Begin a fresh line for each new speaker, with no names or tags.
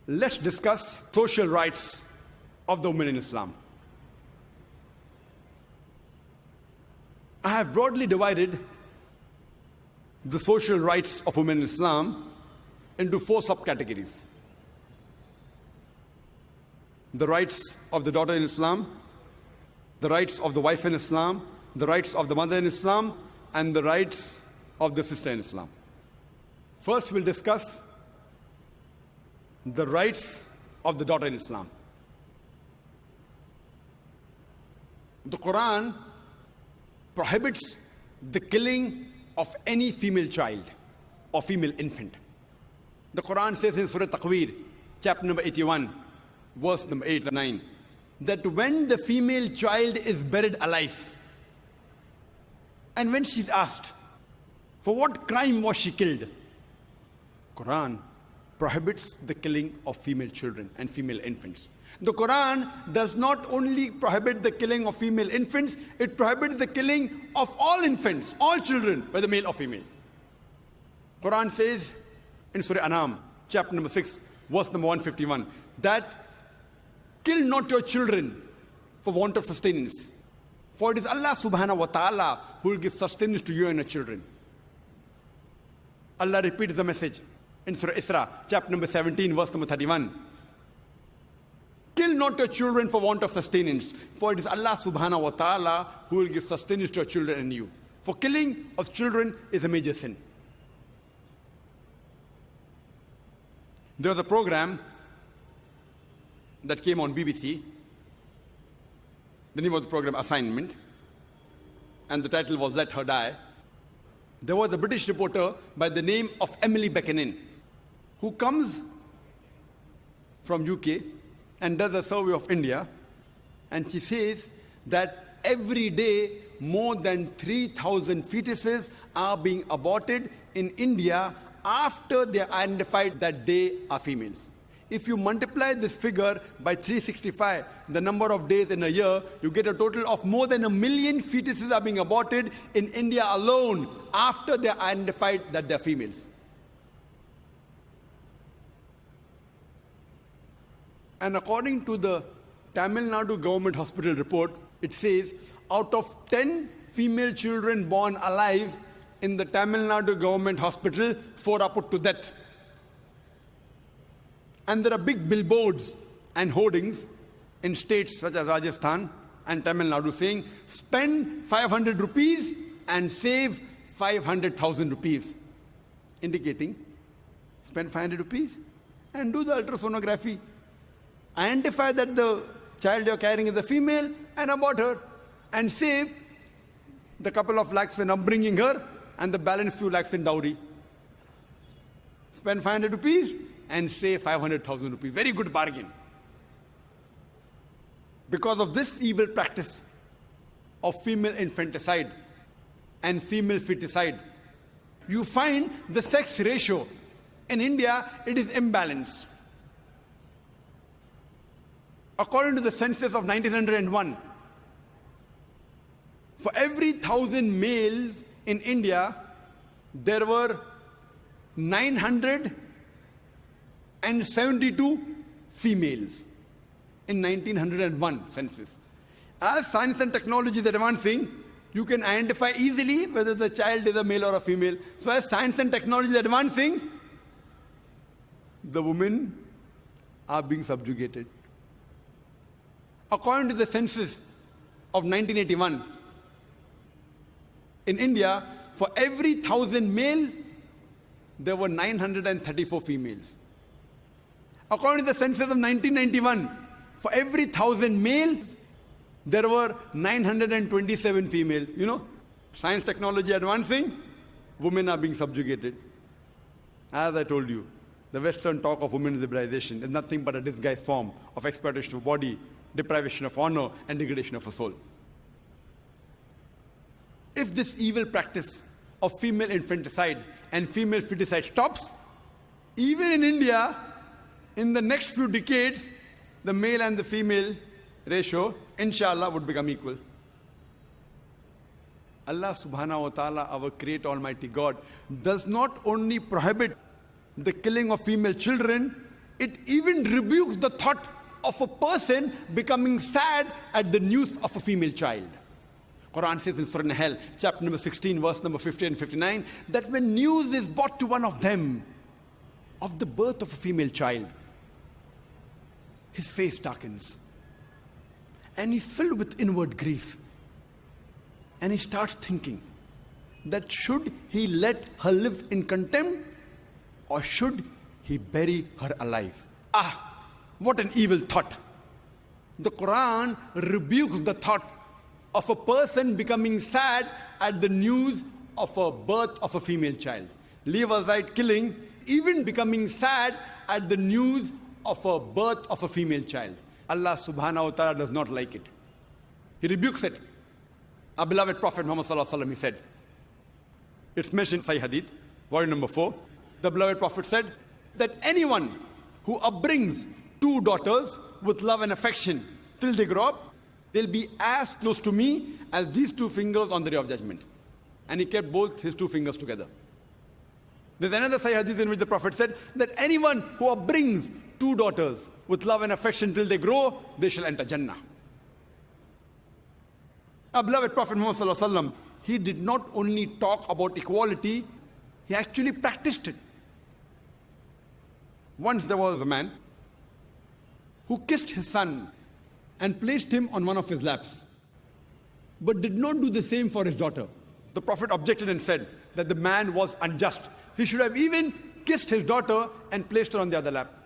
let's discuss social rights of the women in Islam. I have broadly divided the social rights of women in Islam into 4 subcategories. The rights of the daughter in Islam, the rights of the wife in Islam, the rights of the mother in Islam, and the rights of the sister in Islam. First, we'll discuss the rights of the daughter in Islam. The Quran prohibits the killing of any female child or female infant. The Quran says in Surah Takwir, chapter number 81, verse number 8 and 9, that when the female child is buried alive, and when she's asked, for what crime was she killed? Quran prohibits the killing of female children and female infants. The Quran does not only prohibit the killing of female infants, it prohibits the killing of all infants, all children, whether male or female. Quran says in Surah Anam, chapter number 6, verse number 151, that kill not your children for want of sustenance. For it is Allah subhanahu wa ta'ala who will give sustenance to you and your children. Allah repeats the message in Surah Isra, chapter number 17, verse number 31. Kill not your children for want of sustenance, for it is Allah subhanahu wa ta'ala who will give sustenance to your children and you. For killing of children is a major sin. There was a program that came on BBC. The name of the program, Assignment, and the title was Let Her Die. There was a British reporter by the name of Emily Beckonen, who comes from UK and does a survey of India, and she says that every day more than 3,000 fetuses are being aborted in India after they are identified that they are females. If you multiply this figure by 365, the number of days in a year, you get a total of more than 1 million fetuses are being aborted in India alone after they are identified that they are females. And according to the Tamil Nadu government hospital report, it says out of 10 female children born alive in the Tamil Nadu government hospital, 4 are put to death. And there are big billboards and hoardings in states such as Rajasthan and Tamil Nadu saying, spend 500 rupees and save 500,000 rupees. Indicating, spend 500 rupees and do the ultrasonography. Identify that the child you're carrying is a female and abort her and save the couple of lakhs in upbringing her and the balance few lakhs in dowry. Spend 500 rupees and save 500,000 rupees. Very good bargain. Because of this evil practice of female infanticide and female feticide, you find the sex ratio in India, it is imbalanced. According to the census of 1901, for every 1,000 males in India, there were 972 females in 1901 census. As science and technology is advancing, you can identify easily whether the child is a male or a female. So as science and technology is advancing, the women are being subjugated. According to the census of 1981, in India, for every 1,000 males, there were 934 females. According to the census of 1991, for every 1,000 males, there were 927 females. You know, science, technology advancing, women are being subjugated. As I told you, the Western talk of women's liberalization is nothing but a disguised form of exploitation of body, deprivation of honor, and degradation of a soul. If this evil practice of female infanticide and female feticide stops, even in India, in the next few decades, the male and the female ratio, inshallah, would become equal. Allah subhanahu wa ta'ala, our great almighty God, does not only prohibit the killing of female children, It even rebukes the thought of a person becoming sad at the news of a female child. Quran says in Surah Nahl, chapter number 16, verse number 50 and 59, that when news is brought to one of them of the birth of a female child, his face darkens and he's filled with inward grief. And he starts thinking that should he let her live in contempt or should he bury her alive? Ah, what an evil thought. The Quran rebukes the thought of a person becoming sad at the news of a birth of a female child. Leave aside killing, even becoming sad at the news of a birth of a female child. Allah subhanahu wa ta'ala does not like it. He rebukes it. Our beloved Prophet Muhammad sallallahu alaihi wasallam, he said, it's mentioned in Sahih Hadith, volume number 4. The beloved Prophet said that anyone who upbrings two daughters with love and affection till they grow up, they'll be as close to me as these two fingers on the day of judgment. And he kept both his two fingers together. There's another Sahih Hadith in which the Prophet said that anyone who upbrings two daughters with love and affection till they grow, they shall enter Jannah. Our beloved Prophet Muhammad sallallahu alaihi wasallam, he did not only talk about equality, he actually practiced it. Once there was a man who kissed his son and placed him on one of his laps, but did not do the same for his daughter. The Prophet objected and said that the man was unjust. He should have even kissed his daughter and placed her on the other lap.